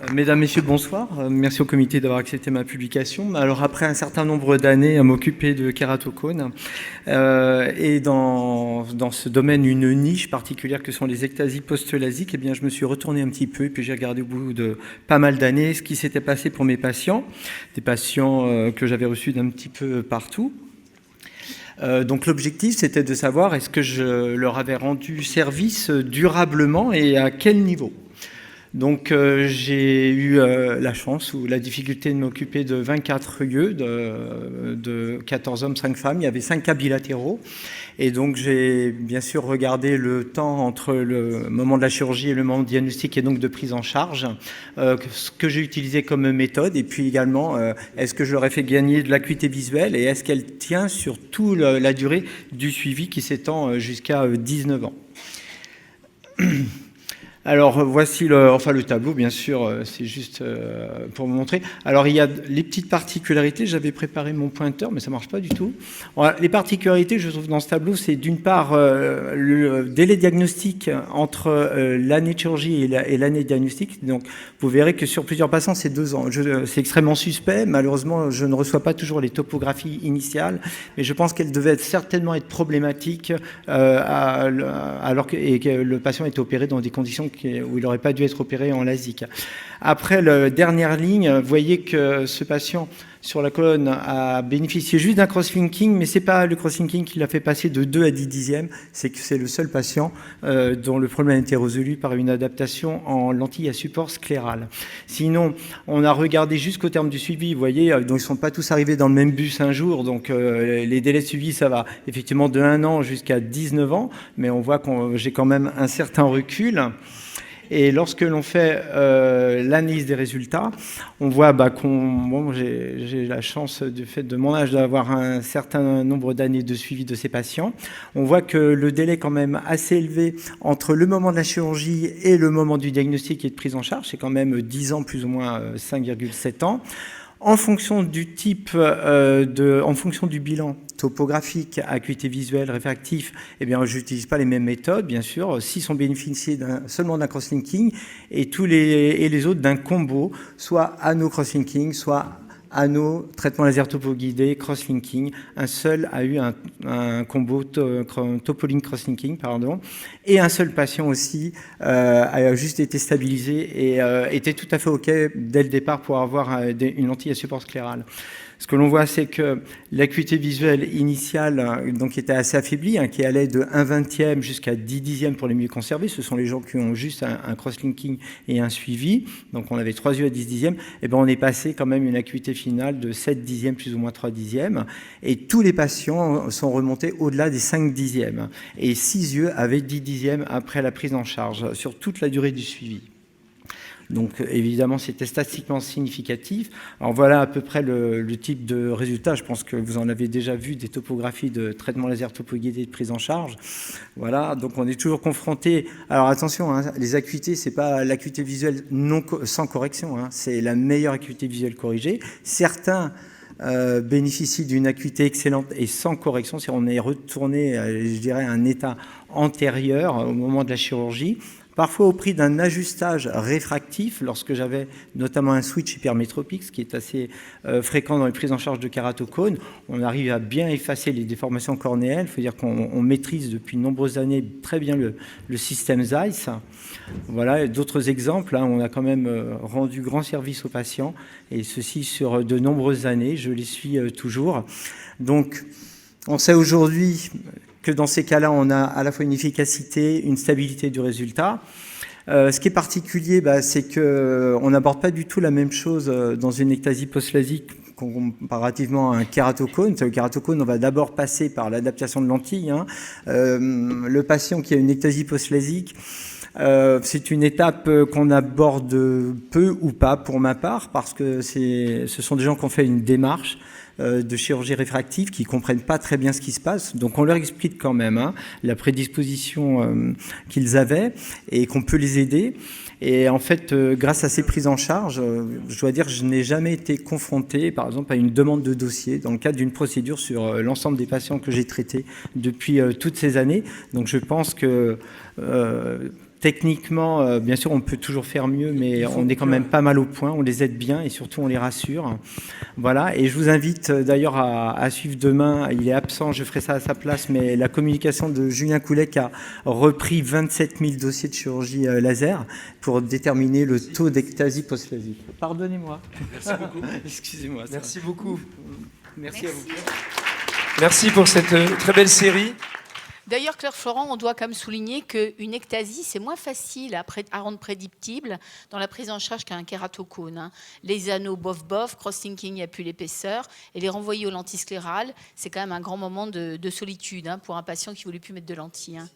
Mesdames, Messieurs, bonsoir. Merci au comité d'avoir accepté ma publication. Alors, après un certain nombre d'années à m'occuper de kératocone, et dans ce domaine, une niche particulière que sont les ectasies post-lasiques, eh bien, je me suis retourné un petit peu et puis j'ai regardé au bout de pas mal d'années ce qui s'était passé pour mes patients, des patients que j'avais reçus d'un petit peu partout. Donc l'objectif, c'était de savoir est-ce que je leur avais rendu service durablement et à quel niveau. Donc j'ai eu la chance ou la difficulté de m'occuper de 24 lieux, de 14 hommes, 5 femmes. Il y avait 5 cas bilatéraux. Et donc j'ai bien sûr regardé le temps entre le moment de la chirurgie et le moment de diagnostic et donc de prise en charge, ce que j'ai utilisé comme méthode, et puis également est-ce que je leur ai fait gagner de l'acuité visuelle et est-ce qu'elle tient sur toute la durée du suivi qui s'étend jusqu'à 19 ans. Alors voici le tableau, bien sûr, c'est juste pour vous montrer. Alors il y a les petites particularités, j'avais préparé mon pointeur, mais ça ne marche pas du tout. Alors, les particularités, je trouve, dans ce tableau, c'est d'une part le délai diagnostique entre l'année de chirurgie et l'année de diagnostic. Donc vous verrez que sur plusieurs patients, c'est 2 ans. C'est extrêmement suspect, malheureusement, je ne reçois pas toujours les topographies initiales, mais je pense qu'elles devaient certainement être problématiques alors que le patient est opéré dans des conditions où il n'aurait pas dû être opéré en LASIK. Après la dernière ligne, vous voyez que ce patient sur la colonne a bénéficié juste d'un crosslinking, mais ce n'est pas le crosslinking qui l'a fait passer de 2 à 10 dixièmes, c'est que c'est le seul patient dont le problème a été résolu par une adaptation en lentille à support scléral. Sinon, on a regardé jusqu'au terme du suivi, vous voyez, donc ils ne sont pas tous arrivés dans le même bus un jour, donc les délais de suivi, ça va effectivement de 1 an jusqu'à 19 ans, mais on voit que j'ai quand même un certain recul. Et lorsque l'on fait l'analyse des résultats, on voit j'ai la chance du fait de mon âge d'avoir un certain nombre d'années de suivi de ces patients. On voit que le délai est quand même assez élevé entre le moment de la chirurgie et le moment du diagnostic et de prise en charge. C'est quand même 10 ans, plus ou moins 5,7 ans. En fonction du type, en fonction du bilan topographique, acuité visuelle, réfractif, eh bien, je n'utilise pas les mêmes méthodes, bien sûr. 6 ont bénéficié seulement d'un crosslinking et les autres d'un combo, soit anneau crosslinking, soit anneau, traitement laser topo-guidé, crosslinking. Un seul a eu un combo topolin crosslinking, pardon. Et un seul patient aussi a juste été stabilisé et était tout à fait OK dès le départ pour avoir une lentille à support scléral. Ce que l'on voit, c'est que l'acuité visuelle initiale donc, était assez affaiblie, qui allait de 1/20 jusqu'à 10 dixièmes pour les mieux conservés. Ce sont les gens qui ont juste un crosslinking et un suivi. Donc on avait 3 yeux à 10 dixièmes. Et ben on est passé quand même une acuité finale de 7 dixièmes, plus ou moins 3 dixièmes. Et tous les patients sont remontés au-delà des 5 dixièmes. Et 6 yeux avaient 10 dixièmes après la prise en charge sur toute la durée du suivi. Donc évidemment, c'était statistiquement significatif. Alors voilà à peu près le type de résultat. Je pense que vous en avez déjà vu des topographies de traitement laser topo-guidé de prise en charge. Voilà, donc on est toujours confronté. Alors attention, les acuités, c'est pas l'acuité visuelle sans correction, c'est la meilleure acuité visuelle corrigée. Certains bénéficient d'une acuité excellente et sans correction, si on est retourné, je dirais, à un état antérieur au moment de la chirurgie. Parfois au prix d'un ajustage réfractif, lorsque j'avais notamment un switch hypermétropique, ce qui est assez fréquent dans les prises en charge de kératocone, on arrive à bien effacer les déformations cornéelles. Il faut dire qu'on maîtrise depuis de nombreuses années très bien le système Zeiss. Voilà, d'autres exemples, on a quand même rendu grand service aux patients, et ceci sur de nombreuses années, je les suis toujours. Donc, on sait aujourd'hui que dans ces cas-là, on a à la fois une efficacité, une stabilité du résultat. Ce qui est particulier, c'est qu'on n'aborde pas du tout la même chose dans une ectasie post-lasique comparativement à un kératocone. Le kératocone, on va d'abord passer par l'adaptation de lentilles. Le patient qui a une ectasie post-lasique, c'est une étape qu'on aborde peu ou pas pour ma part, parce que ce sont des gens qui ont fait une démarche de chirurgie réfractive qui ne comprennent pas très bien ce qui se passe. Donc on leur explique quand même la prédisposition qu'ils avaient et qu'on peut les aider. Et en fait, grâce à ces prises en charge, je dois dire que je n'ai jamais été confronté, par exemple, à une demande de dossier dans le cadre d'une procédure sur l'ensemble des patients que j'ai traités depuis toutes ces années. Donc je pense que Techniquement, bien sûr, on peut toujours faire mieux, mais on est quand même pas mal au point. On les aide bien et surtout, on les rassure. Voilà. Et je vous invite d'ailleurs à suivre demain. Il est absent, je ferai ça à sa place, mais la communication de Julien Coulet qui a repris 27 000 dossiers de chirurgie laser pour déterminer le taux d'ectasie post-lasique. Pardonnez-moi. Merci beaucoup. Excusez-moi. Merci beaucoup. Merci à vous. Merci pour cette très belle série. D'ailleurs, Claire Florent, on doit quand même souligner qu'une ectasie, c'est moins facile à rendre prédictible dans la prise en charge qu'un kératocone. Hein. Les anneaux bof-bof, cross-linking, il n'y a plus l'épaisseur, et les renvoyer aux lentilles sclérales, c'est quand même un grand moment de solitude hein, pour un patient qui ne voulait plus mettre de lentilles. Hein.